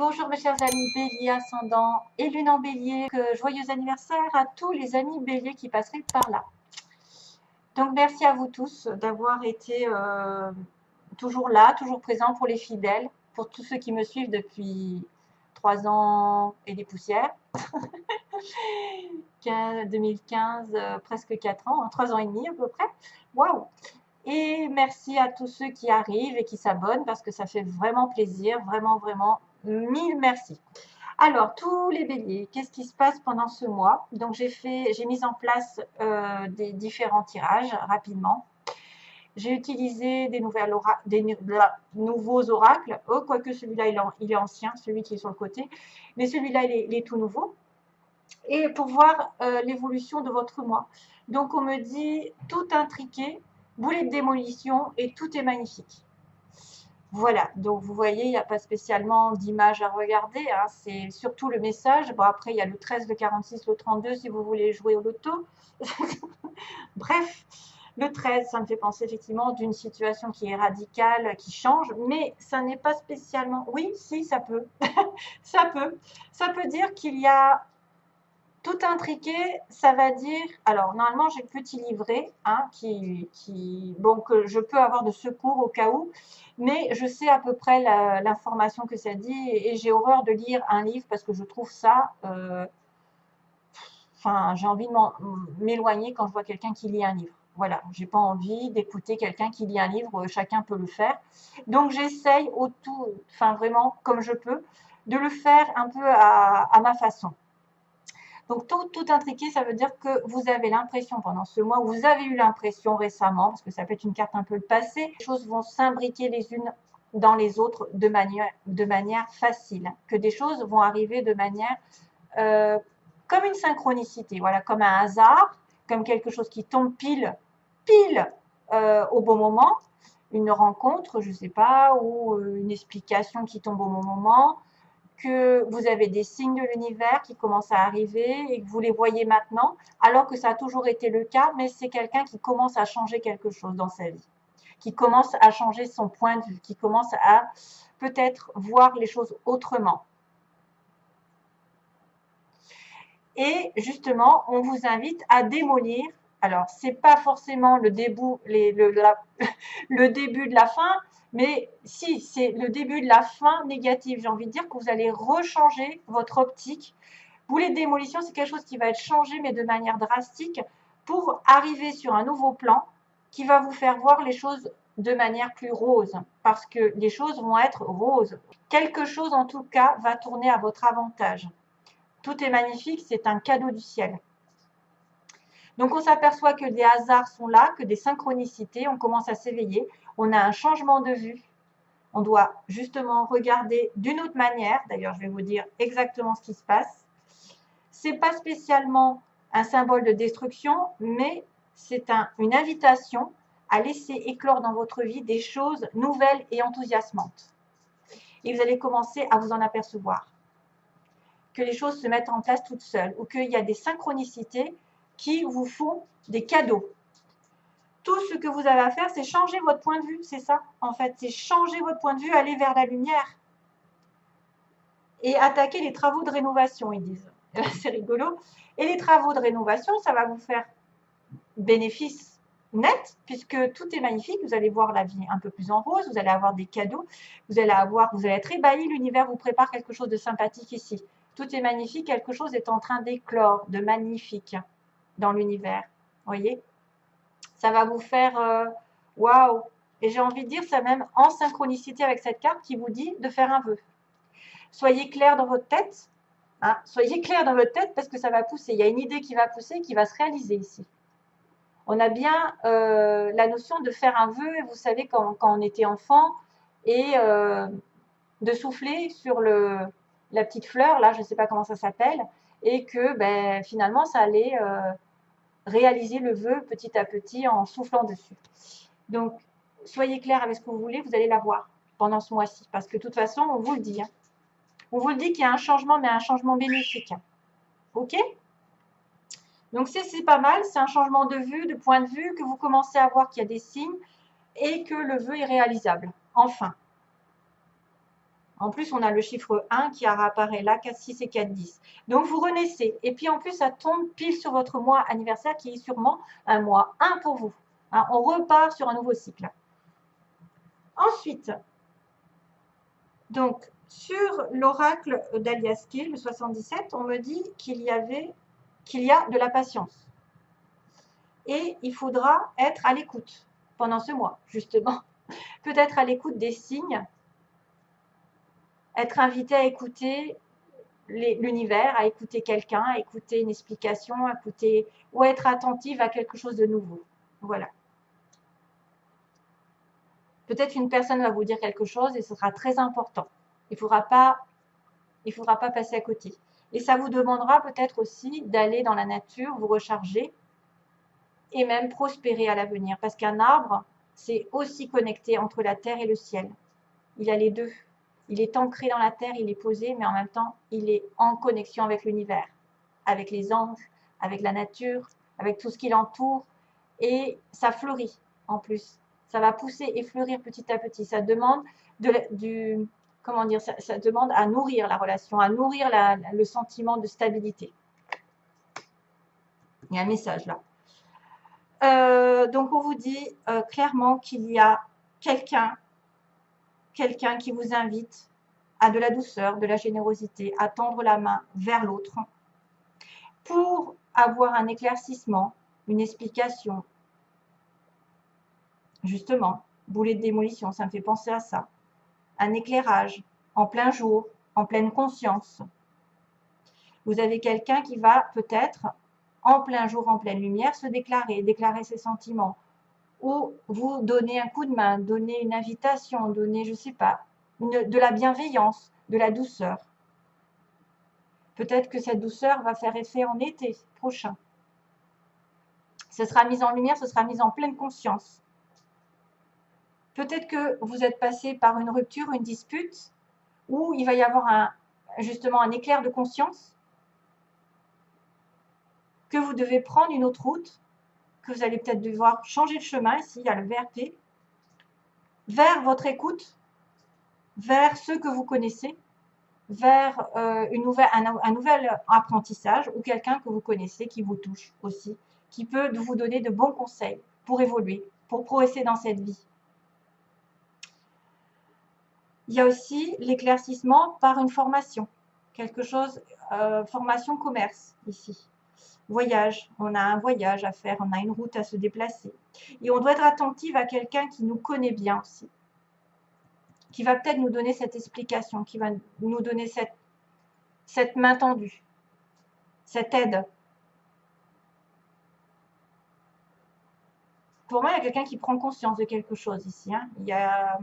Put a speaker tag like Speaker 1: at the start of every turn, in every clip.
Speaker 1: Bonjour mes chers amis Bélier ascendant et Lune en Bélier, joyeux anniversaire à tous les amis Bélier qui passeraient par là. Donc merci à vous tous d'avoir été toujours là, toujours présents pour les fidèles, pour tous ceux qui me suivent depuis 3 ans et des poussières, 2015, presque 4 ans, 3 ans et demi à peu près. Waouh! Et merci à tous ceux qui arrivent et qui s'abonnent parce que ça fait vraiment plaisir, vraiment, vraiment, mille merci. Alors, tous les béliers, qu'est-ce qui se passe pendant ce mois? Donc, j'ai mis en place des différents tirages rapidement. J'ai utilisé des nouveaux oracles, quoique celui-là, il est ancien, celui qui est sur le côté, mais celui-là, il est tout nouveau. Et pour voir l'évolution de votre mois. Donc, on me dit tout intriqué, boulet de démolition et tout est magnifique. Voilà, donc vous voyez, il n'y a pas spécialement d'image à regarder, hein, c'est surtout le message. Bon, après, il y a le 13, le 46, le 32 si vous voulez jouer au loto. Bref, le 13, ça me fait penser effectivement d'une situation qui est radicale, qui change, mais ça n'est pas spécialement... Oui, si, ça peut. Ça peut. Ça peut dire qu'il y a tout intriqué, ça va dire... Alors, normalement, j'ai le petit livret, hein, bon, que je peux avoir de secours au cas où, mais je sais à peu près l'information que ça dit, et j'ai horreur de lire un livre parce que je trouve ça... Enfin, j'ai envie de m'éloigner quand je vois quelqu'un qui lit un livre. Voilà, j'ai pas envie d'écouter quelqu'un qui lit un livre, chacun peut le faire. Donc, j'essaye enfin vraiment, comme je peux, de le faire un peu à ma façon. Donc, tout intriqué, ça veut dire que vous avez l'impression pendant ce mois, vous avez eu l'impression récemment, parce que ça peut être une carte un peu le passé, les choses vont s'imbriquer les unes dans les autres de manière facile, que des choses vont arriver de manière comme une synchronicité, voilà, comme un hasard, comme quelque chose qui tombe pile au bon moment, une rencontre, je ne sais pas, ou une explication qui tombe au bon moment, que vous avez des signes de l'univers qui commencent à arriver et que vous les voyez maintenant, alors que ça a toujours été le cas, mais c'est quelqu'un qui commence à changer quelque chose dans sa vie, qui commence à changer son point de vue, qui commence à peut-être voir les choses autrement. Et justement, on vous invite à démolir. Alors, c'est pas forcément le début de la fin, mais si, c'est le début de la fin négative. J'ai envie de dire que vous allez rechanger votre optique. Boulet de démolition, c'est quelque chose qui va être changé, mais de manière drastique, pour arriver sur un nouveau plan qui va vous faire voir les choses de manière plus rose, parce que les choses vont être roses. Quelque chose, en tout cas, va tourner à votre avantage. Tout est magnifique, c'est un cadeau du ciel. Donc, on s'aperçoit que des hasards sont là, que des synchronicités, on commence à s'éveiller, on a un changement de vue. On doit justement regarder d'une autre manière. D'ailleurs, je vais vous dire exactement ce qui se passe. Ce n'est pas spécialement un symbole de destruction, mais c'est une invitation à laisser éclore dans votre vie des choses nouvelles et enthousiasmantes. Et vous allez commencer à vous en apercevoir. Que les choses se mettent en place toutes seules ou qu'il y a des synchronicités qui vous font des cadeaux. Tout ce que vous avez à faire, c'est changer votre point de vue, c'est ça en fait, c'est changer votre point de vue, aller vers la lumière et attaquer les travaux de rénovation, ils disent. C'est rigolo. Et les travaux de rénovation, ça va vous faire bénéfice net, puisque tout est magnifique, vous allez voir la vie un peu plus en rose, vous allez avoir des cadeaux, vous allez être ébahi, l'univers vous prépare quelque chose de sympathique ici. Tout est magnifique, quelque chose est en train d'éclore, de magnifique dans l'univers. Voyez, ça va vous faire waouh. Et j'ai envie de dire, ça même en synchronicité avec cette carte qui vous dit de faire un vœu. Soyez clair dans votre tête. Hein, soyez clair dans votre tête parce que ça va pousser. Il y a une idée qui va pousser, qui va se réaliser ici. On a bien la notion de faire un vœu, vous savez, quand on était enfant, et de souffler sur la petite fleur, là, je ne sais pas comment ça s'appelle, et que finalement, ça allait réaliser le vœu petit à petit en soufflant dessus. Donc, soyez clair avec ce que vous voulez, vous allez l'avoir pendant ce mois-ci, parce que de toute façon, on vous le dit. Hein. On vous le dit qu'il y a un changement, mais un changement bénéfique. OK ? Donc, c'est pas mal, c'est un changement de vue, de point de vue, que vous commencez à voir qu'il y a des signes et que le vœu est réalisable. Enfin. En plus, on a le chiffre 1 qui apparaît là, 4, 6 et 4, 10. Donc, vous renaissez. Et puis, en plus, ça tombe pile sur votre mois anniversaire qui est sûrement un mois 1 pour vous. Hein, on repart sur un nouveau cycle. Ensuite, donc, sur l'oracle d'Alias Kiel, le 77, on me dit qu'il y a de la patience. Et il faudra être à l'écoute pendant ce mois, justement. Peut-être à l'écoute des signes, être invité à écouter l'univers, à écouter quelqu'un, à écouter une explication, à écouter, ou à être attentive à quelque chose de nouveau. Voilà. Peut-être une personne va vous dire quelque chose et ce sera très important. Il ne faudra pas passer à côté. Et ça vous demandera peut-être aussi d'aller dans la nature, vous recharger et même prospérer à l'avenir. Parce qu'un arbre, c'est aussi connecté entre la terre et le ciel. Il a les deux. Il est ancré dans la terre, il est posé, mais en même temps, il est en connexion avec l'univers, avec les anges, avec la nature, avec tout ce qui l'entoure. Et ça fleurit en plus. Ça va pousser et fleurir petit à petit. Ça demande comment dire, ça demande à nourrir la relation, à nourrir le sentiment de stabilité. Il y a un message là. Donc on vous dit clairement qu'il y a quelqu'un qui vous invite à de la douceur, de la générosité, à tendre la main vers l'autre pour avoir un éclaircissement, une explication. Justement, boulet de démolition, ça me fait penser à ça. Un éclairage en plein jour, en pleine conscience. Vous avez quelqu'un qui va peut-être, en plein jour, en pleine lumière, se déclarer ses sentiments, ou vous donner un coup de main, donner une invitation, donner, je ne sais pas, de la bienveillance, de la douceur. Peut-être que cette douceur va faire effet en été prochain. Ce sera mis en lumière, ce sera mis en pleine conscience. Peut-être que vous êtes passé par une rupture, une dispute, où il va y avoir justement un éclair de conscience, que vous devez prendre une autre route, que vous allez peut-être devoir changer de chemin, ici il y a le VRP, vers votre écoute, vers ceux que vous connaissez, vers un nouvel apprentissage ou quelqu'un que vous connaissez qui vous touche aussi, qui peut vous donner de bons conseils pour évoluer, pour progresser dans cette vie. Il y a aussi l'éclaircissement par une formation, quelque chose, formation commerce ici. Voyage, on a un voyage à faire, on a une route à se déplacer. Et on doit être attentive à quelqu'un qui nous connaît bien aussi, qui va peut-être nous donner cette explication, qui va nous donner cette main tendue, cette aide. Pour moi, il y a quelqu'un qui prend conscience de quelque chose ici. Hein. Il y a,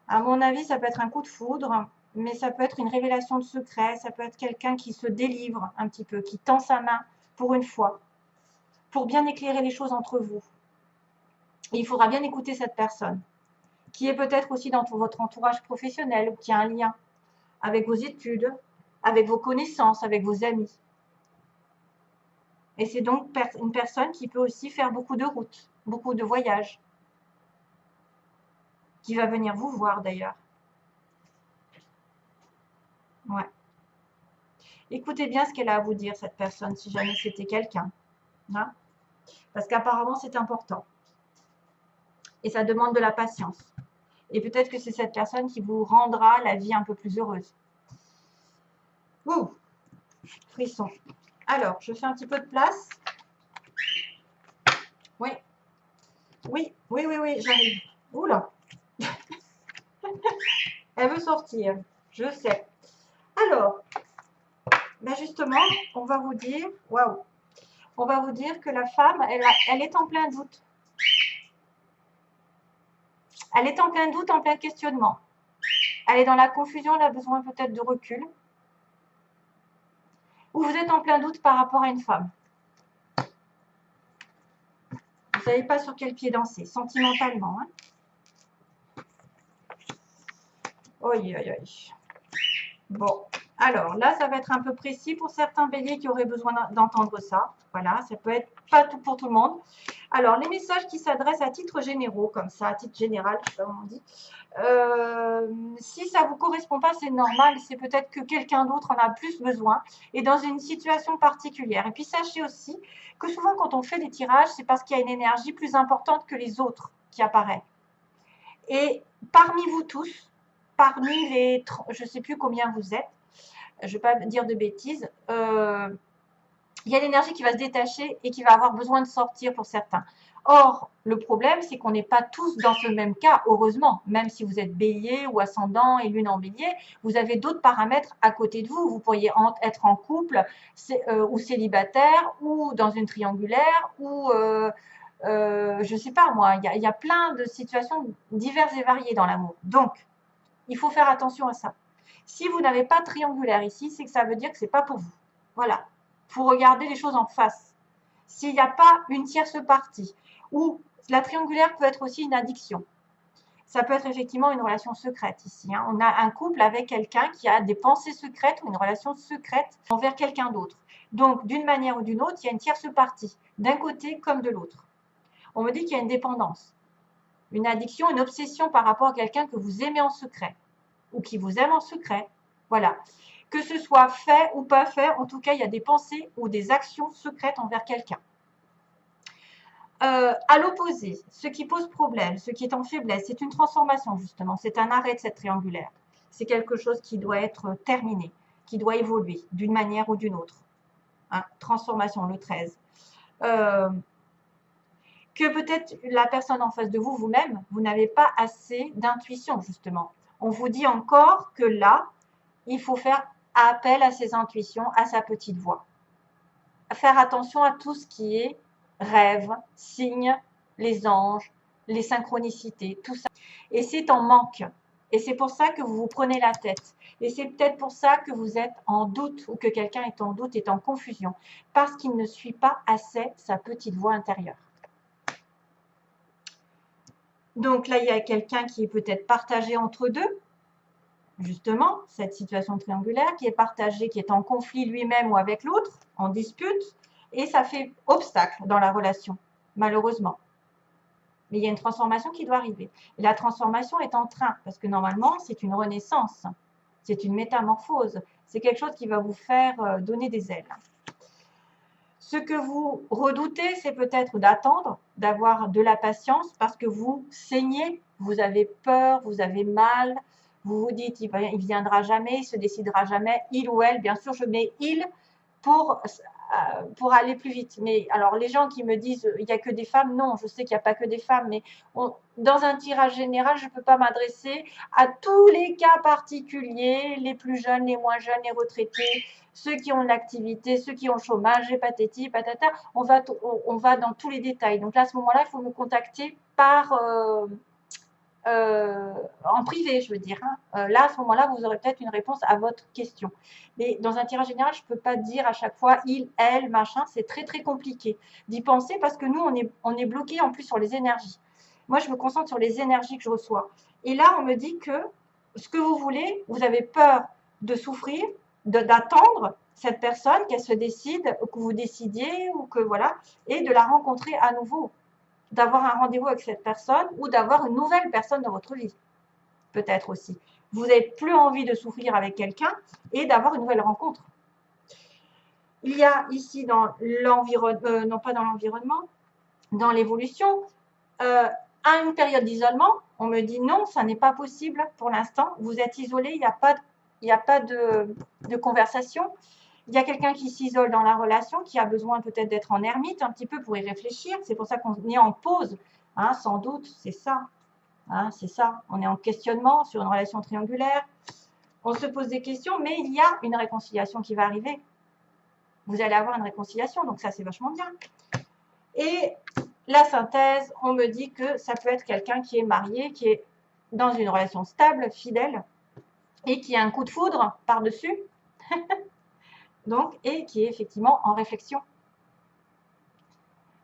Speaker 1: à mon avis, ça peut être un coup de foudre, mais ça peut être une révélation de secret, ça peut être quelqu'un qui se délivre un petit peu, qui tend sa main pour une fois, pour bien éclairer les choses entre vous. Et il faudra bien écouter cette personne, qui est peut-être aussi dans votre entourage professionnel, ou qui a un lien avec vos études, avec vos connaissances, avec vos amis. Et c'est donc une personne qui peut aussi faire beaucoup de routes, beaucoup de voyages, qui va venir vous voir d'ailleurs. Ouais. Écoutez bien ce qu'elle a à vous dire, cette personne, si jamais c'était quelqu'un. Hein? Parce qu'apparemment, c'est important. Et ça demande de la patience. Et peut-être que c'est cette personne qui vous rendra la vie un peu plus heureuse. Ouh, frisson. Alors, je fais un petit peu de place. Oui. Oui, oui, oui, oui, j'arrive. Oula. Elle veut sortir. Je sais. Alors, ben justement, on va vous dire, waouh, on va vous dire que la femme, elle est en plein doute. Elle est en plein doute, en plein questionnement. Elle est dans la confusion, elle a besoin peut-être de recul. Ou vous êtes en plein doute par rapport à une femme. Vous ne savez pas sur quel pied danser, sentimentalement. Hein. Oi, oi, oi. Bon, alors là, ça va être un peu précis pour certains béliers qui auraient besoin d'entendre ça. Voilà, ça peut être pas tout pour tout le monde. Alors, les messages qui s'adressent à titre généraux, comme ça, à titre général, je sais pas comment on dit. si ça ne vous correspond pas, c'est normal, c'est peut-être que quelqu'un d'autre en a plus besoin et dans une situation particulière. Et puis sachez aussi que souvent quand on fait des tirages, c'est parce qu'il y a une énergie plus importante que les autres qui apparaît. Et parmi vous tous, parmi les, je ne sais plus combien vous êtes, je ne vais pas dire de bêtises, il y a l'énergie qui va se détacher et qui va avoir besoin de sortir pour certains. Or, le problème, c'est qu'on n'est pas tous dans ce même cas, heureusement. Même si vous êtes bélier ou ascendant et lune en bélier, vous avez d'autres paramètres à côté de vous. Vous pourriez être en couple ou célibataire ou dans une triangulaire ou, je ne sais pas moi, il y a plein de situations diverses et variées dans l'amour. Donc, il faut faire attention à ça. Si vous n'avez pas de triangulaire ici, c'est que ça veut dire que ce n'est pas pour vous. Voilà. Il faut regarder les choses en face. S'il n'y a pas une tierce partie, ou la triangulaire peut être aussi une addiction. Ça peut être effectivement une relation secrète ici. Hein. On a un couple avec quelqu'un qui a des pensées secrètes ou une relation secrète envers quelqu'un d'autre. Donc, d'une manière ou d'une autre, il y a une tierce partie, d'un côté comme de l'autre. On me dit qu'il y a une dépendance, une addiction, une obsession par rapport à quelqu'un que vous aimez en secret, ou qui vous aime en secret. Voilà. Que ce soit fait ou pas fait, en tout cas, il y a des pensées ou des actions secrètes envers quelqu'un. À l'opposé, ce qui pose problème, ce qui est en faiblesse, c'est une transformation justement, c'est un arrêt de cette triangulaire. C'est quelque chose qui doit être terminé, qui doit évoluer d'une manière ou d'une autre. Hein, transformation, le 13. Que peut-être la personne en face de vous, vous-même, vous n'avez pas assez d'intuition justement. On vous dit encore que là, il faut faire appel à ses intuitions, à sa petite voix. Faire attention à tout ce qui est rêve, signes, les anges, les synchronicités, tout ça. Et c'est en manque. Et c'est pour ça que vous vous prenez la tête. Et c'est peut-être pour ça que vous êtes en doute ou que quelqu'un est en doute, est en confusion. Parce qu'il ne suit pas assez sa petite voix intérieure. Donc là, il y a quelqu'un qui est peut-être partagé entre deux. Justement, cette situation triangulaire qui est partagée, qui est en conflit lui-même ou avec l'autre, en dispute, et ça fait obstacle dans la relation, malheureusement. Mais il y a une transformation qui doit arriver. Et la transformation est en train, parce que normalement, c'est une renaissance, c'est une métamorphose, c'est quelque chose qui va vous faire donner des ailes. Ce que vous redoutez, c'est peut-être d'attendre, d'avoir de la patience, parce que vous saignez, vous avez peur, vous avez mal, vous vous dites, il viendra jamais, il se décidera jamais, il ou elle, bien sûr, je mets il pour aller plus vite. Mais alors, les gens qui me disent, il n'y a que des femmes, non, je sais qu'il n'y a pas que des femmes, mais dans un tirage général, je ne peux pas m'adresser à tous les cas particuliers, les plus jeunes, les moins jeunes, les retraités, ceux qui ont l'activité, ceux qui ont le chômage, patati, patata, on va dans tous les détails. Donc là, à ce moment-là, il faut me contacter par... en privé, je veux dire. Hein. Là, à ce moment-là, vous aurez peut-être une réponse à votre question. Mais dans un tirage général, je ne peux pas dire à chaque fois il, elle, machin. C'est très, très compliqué d'y penser parce que nous, on est bloqué en plus sur les énergies. Moi, je me concentre sur les énergies que je reçois. Et là, on me dit que ce que vous voulez, vous avez peur de souffrir, d'attendre cette personne, qu'elle se décide, que vous décidiez, ou que voilà, et de la rencontrer à nouveau. D'avoir un rendez-vous avec cette personne ou d'avoir une nouvelle personne dans votre vie, peut-être aussi. Vous n'avez plus envie de souffrir avec quelqu'un et d'avoir une nouvelle rencontre. Il y a ici dans l'environnement, non pas dans l'environnement, dans l'évolution, à une période d'isolement, on me dit non, ça n'est pas possible pour l'instant, vous êtes isolé, il n'y a pas de conversation. Il y a quelqu'un qui s'isole dans la relation, qui a besoin peut-être d'être en ermite un petit peu pour y réfléchir. C'est pour ça qu'on est en pause, hein, sans doute, c'est ça. Hein, c'est ça. On est en questionnement sur une relation triangulaire. On se pose des questions, mais il y a une réconciliation qui va arriver. Vous allez avoir une réconciliation, donc ça, c'est vachement bien. Et la synthèse, on me dit que ça peut être quelqu'un qui est marié, qui est dans une relation stable, fidèle, et qui a un coup de foudre par-dessus. Donc, et qui est effectivement en réflexion.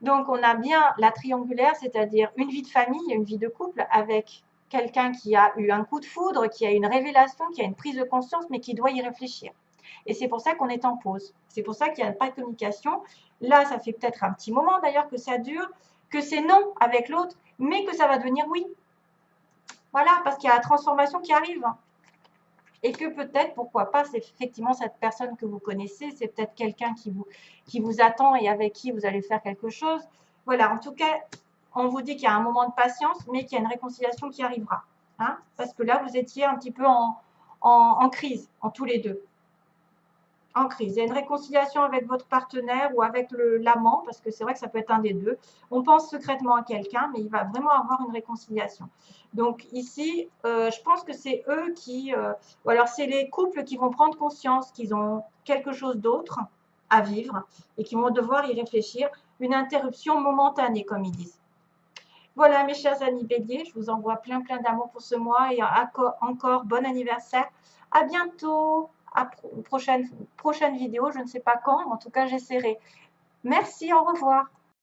Speaker 1: Donc, on a bien la triangulaire, c'est-à-dire une vie de famille, une vie de couple avec quelqu'un qui a eu un coup de foudre, qui a une révélation, qui a une prise de conscience, mais qui doit y réfléchir. Et c'est pour ça qu'on est en pause. C'est pour ça qu'il n'y a pas de communication. Là, ça fait peut-être un petit moment d'ailleurs que ça dure, que c'est non avec l'autre, mais que ça va devenir oui. Voilà, parce qu'il y a la transformation qui arrive. Et que peut-être, pourquoi pas, c'est effectivement cette personne que vous connaissez, c'est peut-être quelqu'un qui vous attend et avec qui vous allez faire quelque chose. Voilà, en tout cas, on vous dit qu'il y a un moment de patience, mais qu'il y a une réconciliation qui arrivera. Hein, parce que là, vous étiez un petit peu en crise, en tous les deux. En crise. Il y a une réconciliation avec votre partenaire ou avec l'amant, parce que c'est vrai que ça peut être un des deux. On pense secrètement à quelqu'un, mais il va vraiment avoir une réconciliation. Donc ici, je pense que c'est eux qui, ou alors c'est les couples qui vont prendre conscience qu'ils ont quelque chose d'autre à vivre et qui vont devoir y réfléchir. Une interruption momentanée, comme ils disent. Voilà, mes chers amis béliers, je vous envoie plein d'amour pour ce mois et encore bon anniversaire. À bientôt, à prochaine vidéo, je ne sais pas quand, en tout cas j'essaierai. Merci, au revoir.